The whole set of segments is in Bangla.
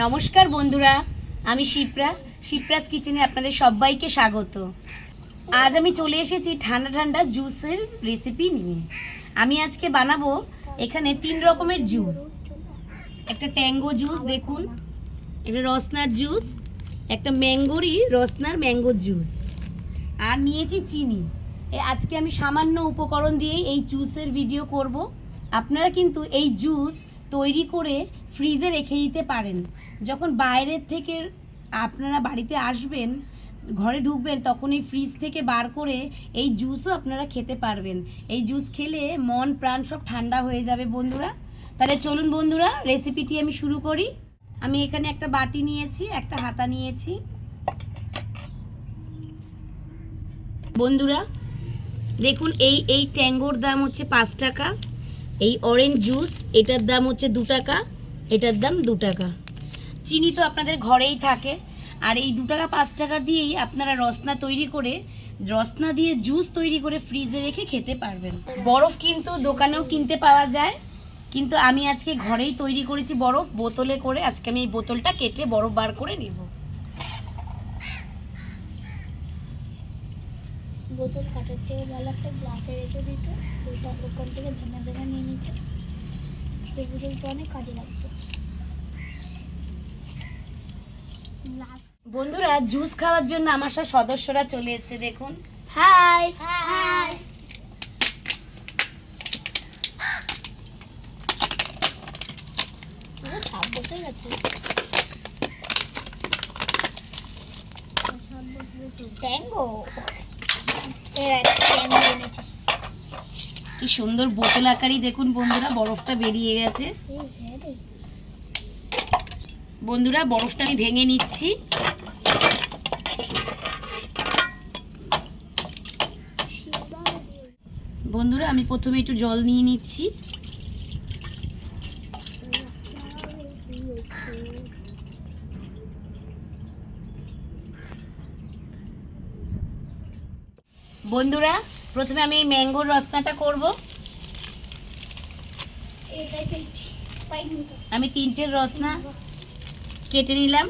নমস্কার বন্ধুরা, আমি শিপ্রাস কিচেনে আপনাদের সবাইকে স্বাগত। আজ আমি চলে এসেছি ঠান্ডা ঠান্ডা জুসের রেসিপি নিয়ে। আমি আজকে বানাবো এখানে 3 রকমের জুস। একটা ট্যাঙ্গো জুস দেখুন, একটা রসনার জুস, একটা ম্যাঙ্গোরই রসনার ম্যাঙ্গো জুস, আর নিয়েছি চিনি। আজকে আমি সামান্য উপকরণ দিয়েই এই জুসের ভিডিও করব। আপনারা কিন্তু এই জুস তৈরি করে ফ্রিজে রেখে দিতে পারেন। যখন বাইরের থেকে আপনারা বাড়িতে আসবেন, ঘরে ঢুকবেন, তখন এই ফ্রিজ থেকে বার করে এই জুসও আপনারা খেতে পারবেন। এই জুস খেলে মন প্রাণ সব ঠান্ডা হয়ে যাবে বন্ধুরা। তাহলে চলুন বন্ধুরা, রেসিপিটি আমি শুরু করি। আমি এখানে একটা বাটি নিয়েছি, একটা হাতা নিয়েছি। বন্ধুরা দেখুন, এই ট্যাঙ্গোর দাম হচ্ছে 5 টাকা। এই অরেঞ্জ জুস এটার দাম হচ্ছে 2 টাকা, এটার দাম 2 টাকা। চিনি তো আপনাদের ঘরেই থাকে। আর এই 2 টাকা 5 টাকা দিয়েই আপনারা রসনা দিয়ে জুস তৈরি করে ফ্রিজে রেখে খেতে পারবেন। বরফ কিন্তু দোকানেও কিনতে পাওয়া যায়, কিন্তু আমি আজকে ঘরেই তৈরি করেছি বরফ বোতলে করে। আজকে আমি এই বোতলটা কেটে বরফ বার করে নেব। বোতল কাটার থেকে ভালো একটা গ্লাসে রেখে দিত, ওটা ওখান থেকে ভেঙে ভেঙে নিয়ে নিত। এই বোতলটা অনেক কাজে লাগতো। বন্ধুরা, জুস খাওয়ার জন্য আমার সব সদস্যরা চলে এসেছে দেখুন। High high. ছাপ বসে গেছে। ট্যাঙ্গো কি সুন্দর বোতল আকারই দেখুন বন্ধুরা, বরফটা বেরিয়ে গেছে। বন্ধুরা, বরফটা আমি ভেঙে নিচ্ছি। বন্ধুরা, আমি প্রথমে একটু জল নিয়ে নিচ্ছি। বন্ধুরা, প্রথমে আমি এই ম্যাঙ্গোর রসনাটা করব। আমি 3টে রসনা কেটে নিলাম।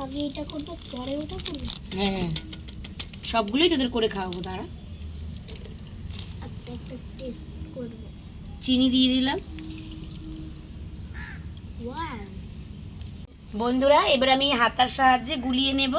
আগে এটা করবো, পরে ওটা করবো। হ্যাঁ, সবগুলোই তোদের করে খাওয়াবো। দাঁড়া, একটা টেস্ট করবো। চিনি দিয়ে দিলাম। বন্ধুরা, এবার আমি হাতার সাহায্যে গুলিয়ে নেব।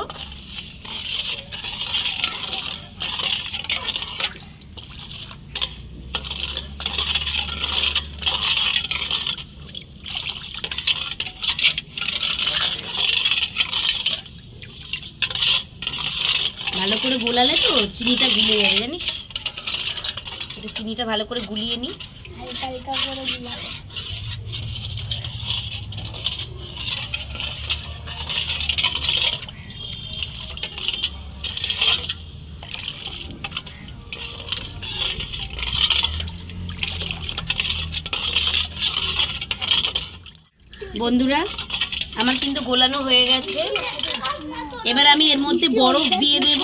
ভালো করে গোলালে তো চিনিটা গুলে যাবে, জানিস। একটু চিনিটা ভালো করে গুলিয়ে নিই। হালকা হালকা করে গুলাবো। বন্ধুরা, আমার কিন্তু গোলানো হয়ে গেছে। এবার আমি এর মধ্যে বরফ দিয়ে দেব।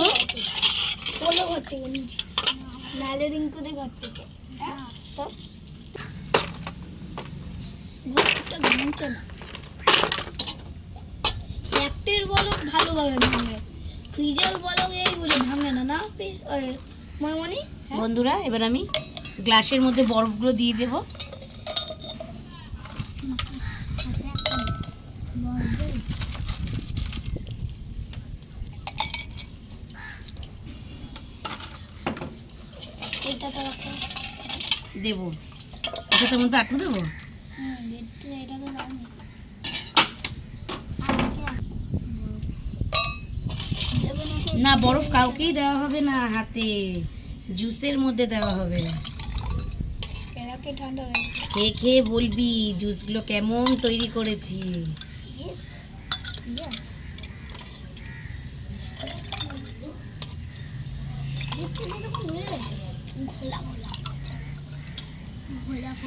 একটের বলক ভালোভাবে ভাঙে, ফ্রিজের বলক এই বলে ভাঙে না। না ময়মনি বন্ধুরা, এবার আমি গ্লাসের মধ্যে বরফগুলো দিয়ে দেব। এটা তো দেবো, এটার মধ্যে আটু দেবো। এটা তো দামি। না, বরফ কাউকেই দেওয়া হবে না, হাতে জুসের মধ্যে দেওয়া হবে। ঠান্ডা খেয়ে খেয়ে বলবি জুসগুলো কেমন তৈরি করেছি।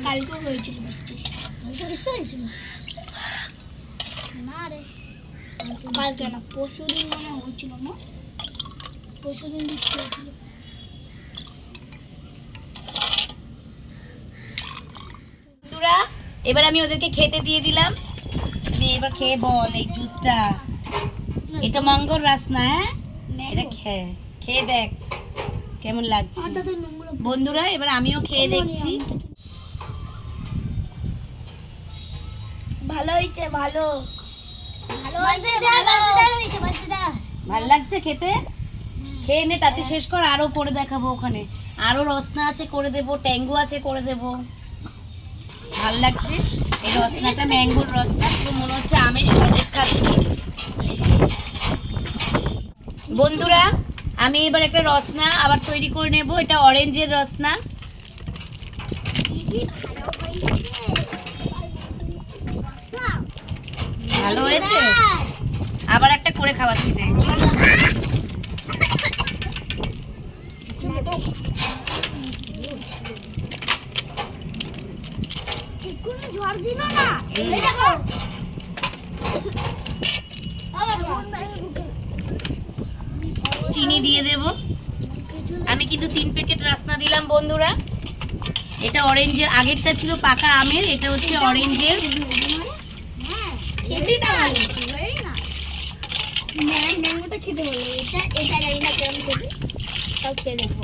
কালকেও হয়েছিল বৃষ্টি, কালকে বৃষ্টি হয়েছিল। না রে, কালকে না, পরশুদিন মনে হয়েছিল না, পরশুদিন বৃষ্টি হয়েছিল। বন্ধুরা এবার আমি ওদেরকে খেতে দিয়ে দিলাম। নে এবার খেয়ে বল এই জুসটা। এটা ম্যাঙ্গোর রস না? হ্যাঁ এটা খেয়ে খেয়ে দেখ কেমন লাগছে। বন্ধুরা এবার আমিও খেয়ে দেখছি। ভালো হয়েছে, ভালো ভাল লাগছে খেতে? খেয়ে নে, তাতে শেষ কর, আরো করে দেখাবো। ওখানে আরো রসনা আছে করে দেবো, ট্যাঙ্গো আছে করে দেবো। ভাল লাগছে এই রসনাটা, ম্যাঙ্গোর রসনা, পুরো মনে হচ্ছে আমের শরবত খাচ্ছি। বন্ধুরা আমি এবার একটা রসনা আবার তৈরি করে নেব। এটা অরেঞ্জের রসনা। ভালো হয়েছে? আবার একটা করে খাওয়াচ্ছি দেখ। ঝড় দিল না, এই দেখো। চিনি দিয়ে দেব। আমি কিন্তু 3 প্যাকেট রসনা দিলাম বন্ধুরা। এটা অরেঞ্জের, আগেরটা ছিল পাকা আমের, এটা হচ্ছে অরেঞ্জের। খেতেটা ভালো, তাই না? ম্যাঙ্গোটা খেতে ভালো, এটা জানি না কেমন খেতে, তাও খেয়ে দেখবো।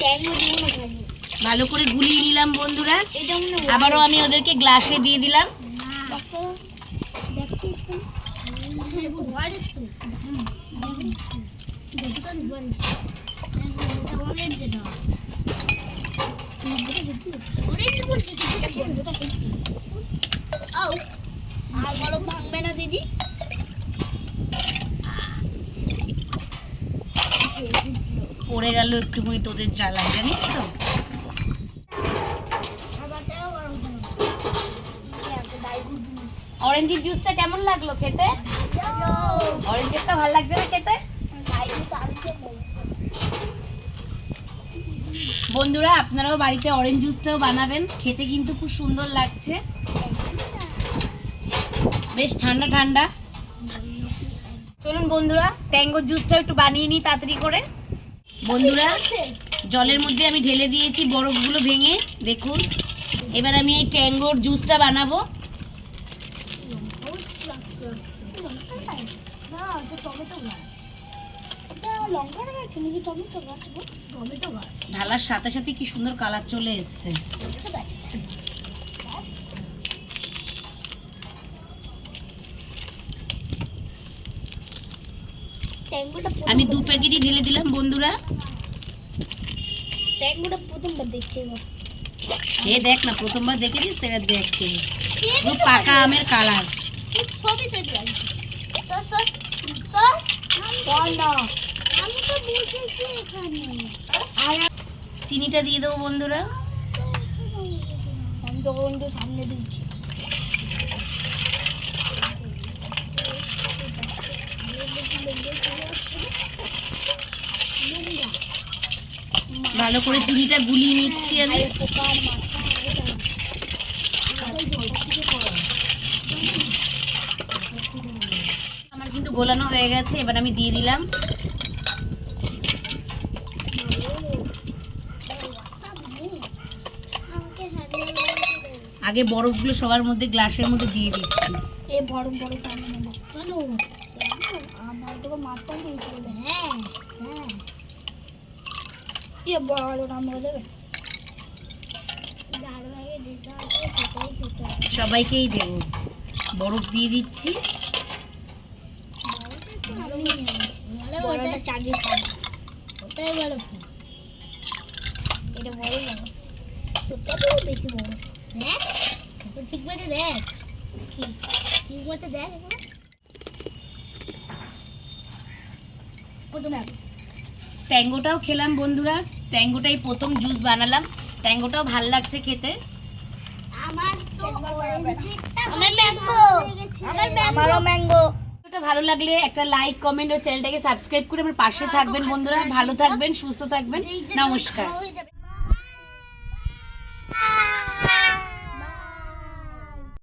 ট্যাঙ্গো দিব না খাবো। ভালো করে গুলিয়ে নিলাম বন্ধুরা। এটা মনে হয় আবারও আমি ওদেরকে গ্লাসে দিয়ে দিলাম। দেখো, দেখো একটু। ওয়ারেস তো। দেখো তো ওয়ারেস। এটা অরেঞ্জ দাও। অরেঞ্জ বলছি তো, এটা খেয়ে এটা খেয়ে। আও, আর বলো ভাঙবে না দিদি। পড়ে গেল একটুখানি তোদের জ্বালায়, জানিস তো। অরেঞ্জের জুসটা কেমন লাগলো খেতে? অরেঞ্জেরটা ভালো লাগছে না খেতে? বন্ধুরা আপনারাও বাড়িতে অরেঞ্জ জুসটাও বানাবেন, খেতে কিন্তু খুব সুন্দর লাগছে, বেশ ঠান্ডা ঠান্ডা। চলুন বন্ধুরা ট্যাঙ্গোর জুসটা একটু বানিয়ে নিই তাড়াতাড়ি করে। বন্ধুরা জলের মধ্যে আমি ঢেলে দিয়েছি বরফগুলো ভেঙে, দেখুন। এবার আমি এই ট্যাঙ্গোর জুসটা বানাবো। ঢালার সাথে সাথে কি সুন্দর কালার চলে এসছে। আমি 2 প্যাকেটই ঢেলে দিলাম বন্ধুরা। ট্যাঙ্গোটা প্রথমবার দেখছি এবার। এ দেখ না, প্রথমবার দেখেছিস, এবার দেখ পুরো পাকা আমের কালার। সবই সেট লাগছে। সর সর বন্ধ। আমি তো বসেছি এখানে। আর চিনিটা দিয়ে দেবো বন্ধুরা। আমি তো বন্ধু সামনে দিচ্ছি। ভালো করে চিনিটা গুলিয়ে নিচ্ছি আমি। আমার কিন্তু গোলানো হয়ে গেছে, এবার আমি দিয়ে দিলাম। আগে বরফগুলো সবার মধ্যে গ্লাসের মধ্যে দিয়ে দিচ্ছি। এ বড় বড় চামচ নেব কেন? আমার তো মাছটা দিয়েছিল। হ্যাঁ হ্যাঁ, এ বড় নাম্বার দেবে। সবাইকেই দেব, বরফ দিয়ে দিচ্ছি। বড়টা চাগিয়ে খাবো, ওটাই বড়। এটা বড় বড়, ওটা তো বেশি বড়। দেখ ঠিক মতো দেখ, ঠিক মতো দেখ। প্রথমে ট্যাঙ্গোটাও খেলাম বন্ধুরা, ট্যাঙ্গোটাই প্রথম জুস বানালাম। ট্যাঙ্গোটাও ভাল লাগছে খেতে। আমার তো আমার ম্যাঙ্গো, আমারও ম্যাঙ্গো। ভিডিওটা ভালো লাগলে একটা লাইক, কমেন্ট ও চ্যানেলটাকে সাবস্ক্রাইব করে আমার পাশে থাকবেন বন্ধুরা। ভালো থাকবেন, সুস্থ থাকবেন, নমস্কার।